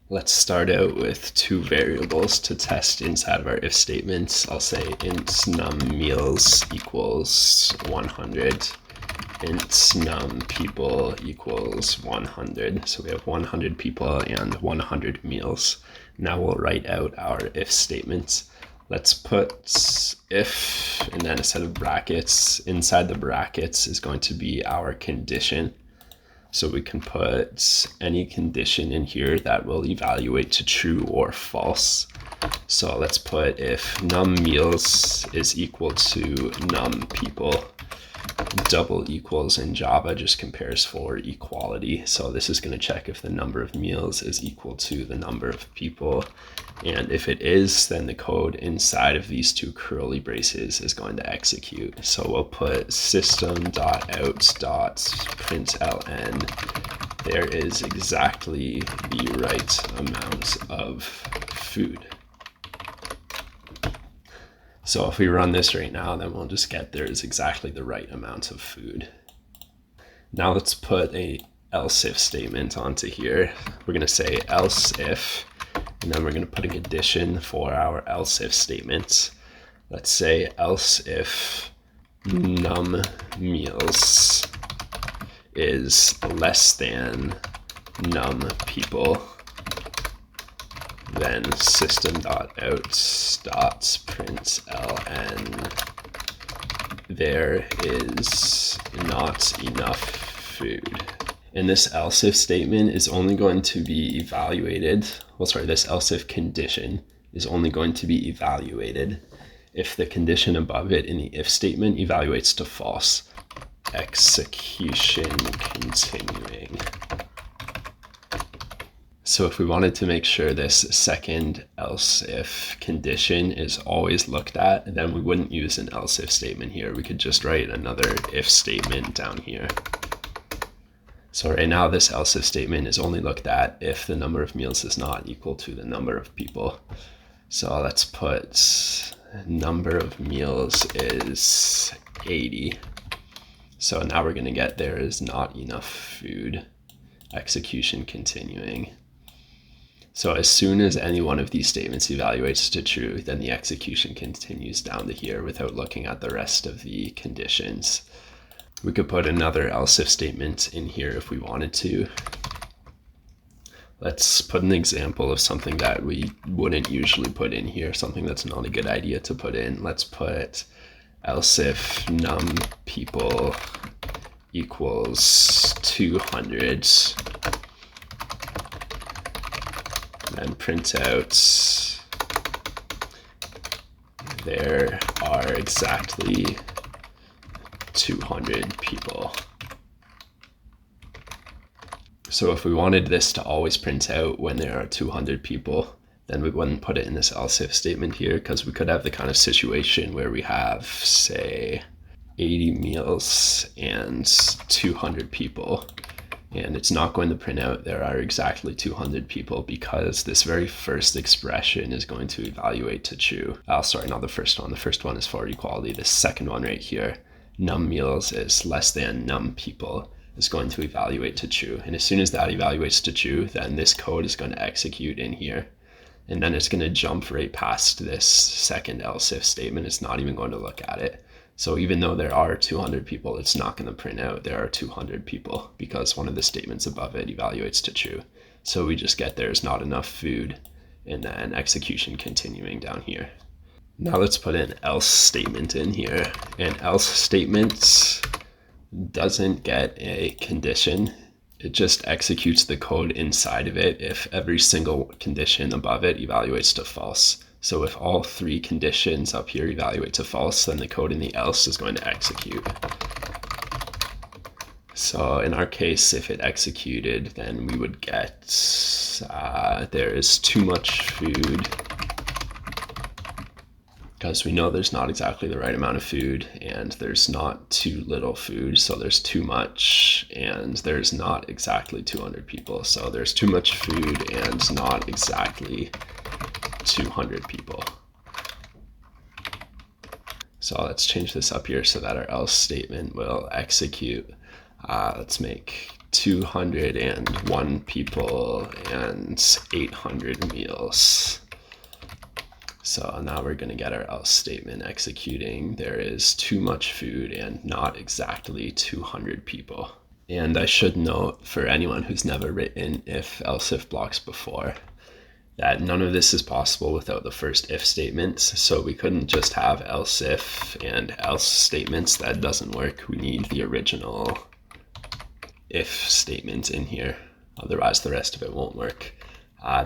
Let's start out with two variables to test inside of our if statements. I'll say int num meals equals 100, int num people equals 100. So we have 100 people and 100 meals. Now we'll write out our if statements. Let's put if, and then a set of brackets. Inside the brackets is going to be our condition. So we can put any condition in here that will evaluate to true or false. So let's put if num meals is equal to num people. Double equals in Java just compares for equality. So this is going to check if the number of meals is equal to the number of people. And if it is, then the code inside of these two curly braces is going to execute. So we'll put system.out.println. There is exactly the right amount of food. So if we run this right now, then we'll just get there is exactly the right amount of food. Now let's put a else if statement onto here. We're going to say else if, and then we're going to put a condition for our else if statements. Let's say else if num meals is less than num people, then system.out.println there is not enough food. And this else if statement is only going to be evaluated, this else if condition is only going to be evaluated if the condition above it in the if statement evaluates to false. Execution continuing. So if we wanted to make sure this second else if condition is always looked at, then we wouldn't use an else if statement here. We could just write another if statement down here. So right now this else if statement is only looked at if the number of meals is not equal to the number of people. So let's put number of meals is 80. So now we're going to get there is not enough food. Execution continuing. So as soon as any one of these statements evaluates to true, then the execution continues down to here without looking at the rest of the conditions. We could put another else if statement in here if we wanted to. Let's put an example of something that we wouldn't usually put in here, something that's not a good idea to put in. Let's put else if num people equals 200. And print out there are exactly 200 people. So if we wanted this to always print out when there are 200 people, then we wouldn't put it in this else if statement here, because we could have the kind of situation where we have, say, 80 meals and 200 people. And it's not going to print out there are exactly 200 people because this very first expression is going to evaluate to true. Sorry, not the first one. The first one is for equality. The second one right here, num meals is less than num people, is going to evaluate to true. And as soon as that evaluates to true, then this code is going to execute in here. And then it's going to jump right past this second else if statement. It's not even going to look at it. So even though there are 200 people, it's not going to print out there are 200 people because one of the statements above it evaluates to true. So we just get there's not enough food and then execution continuing down here. Now let's put an else statement in here. An else statement doesn't get a condition. It just executes the code inside of it if every single condition above it evaluates to false. So if all three conditions up here evaluate to false, then the code in the else is going to execute. So in our case, if it executed, then we would get there is too much food, because we know there's not exactly the right amount of food, and there's not too little food, so there's too much, and there's not exactly 200 people. So there's too much food and not exactly 200 people. So let's change this up here so that our else statement will execute. Let's make 201 people and 800 meals. So now we're going to get our else statement executing. There is too much food and not exactly 200 people. And I should note, for anyone who's never written if-else-if blocks before, that none of this is possible without the first if statements. So we couldn't just have else if and else statements. That doesn't work. We need the original if statements in here. Otherwise, the rest of it won't work.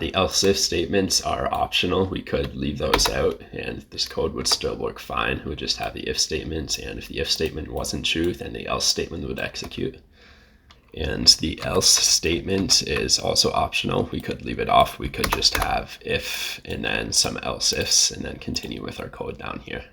The else if statements are optional. We could leave those out and this code would still work fine. We would just have the if statements, and if the if statement wasn't true, then the else statement would execute. And the else statement is also optional. We could leave it off. We could just have if and then some else ifs and then continue with our code down here.